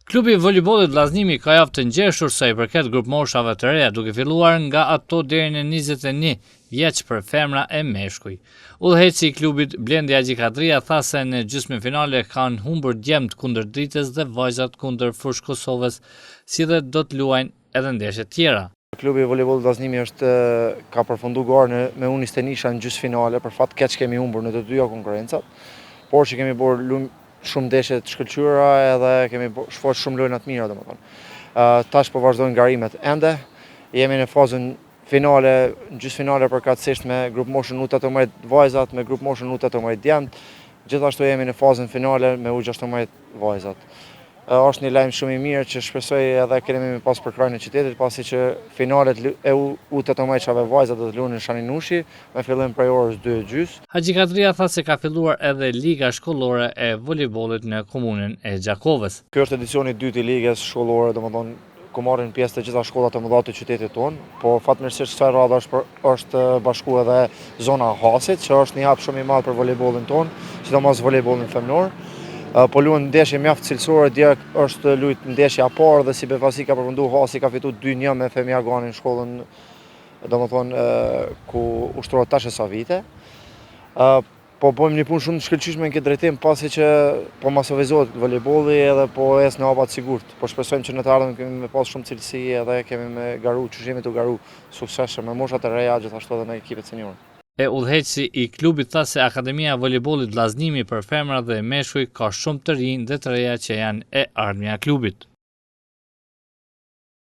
Klubi i voleybollit Vllaznimi ka javë të ngjeshur sa i përket grup moshave të reja, duke filluar nga ato deri në 21 vjeç për femra e meshkuj. Udhëheqësi i klubit Blendi Haxhikadria tha se në gjysmëfinale kanë humbur djemt kundër Dritës dhe vajzat kundër Fushë Kosovës, si dhe do të luajnë edhe ndeshje tjera. Klubi i voleybollit Vllaznimi ka përfunduar me Unis Tenisha në gjysmëfinale, për fat keq kemi humbur në të dyja konkurrencat, por që kemi bërë shumë ndeshje të shkëlqyera edhe kemi shfaqur shumë lojëra të mira domethënë. Tash po vazhdojnë ngarimet ende, jemi në fazën finale, gjysmëfinale përkatësisht me grup moshën U18 vajzat, me grup moshën U18 djemt, gjithashtu jemi në fazën finale me U16 vajzat. Është një lajm shumë i mirë që shpresoj edhe kemi pas për krajin e qytetit, pasi që finalet e U18-çave vajzat do të luhen në Shaninushi me fillim prej orës 2:30. Haxhikadria tha se ka filluar edhe liga shkollore e voleybollit në komunën e Gjakovës. Ky është edicioni i dytë i ligës shkollore, domethënë ku marrin pjesë të gjitha shkollat e mëdha të qytetit tonë, po fatmirësisht kësaj radhe është bashkuar edhe zona e Hasit, që është një hap shumë i madh për voleybollin tonë, sidomos voleybollin femnor. Po luan ndeshje mjaft cilësore, dje është luajt ndeshja e parë dhe si befasi ka përfunduar Hasi, ka fituar 2-1 me Femi Aganin shkollën, domethënë ku ushtrohet tash e sa vite. Po bëjmë një punë shumë të shkëlqyeshme në këtë drejtim, pasi që po masovizohet voleybolli edhe po ecë në hapa të sigurt. Po shpresojmë që në të ardhmen kemi me pas shumë cilësi edhe kemi me garu, çushimi të garu suksesshëm me moshat e reja, gjithashtu edhe me ekipet senior. Udhëheqësi i klubit tha se Akademia e Voleybollit Vllaznimi për femra dhe meshkuj ka shumë të rinj dhe të reja që janë e ardhmja e klubit.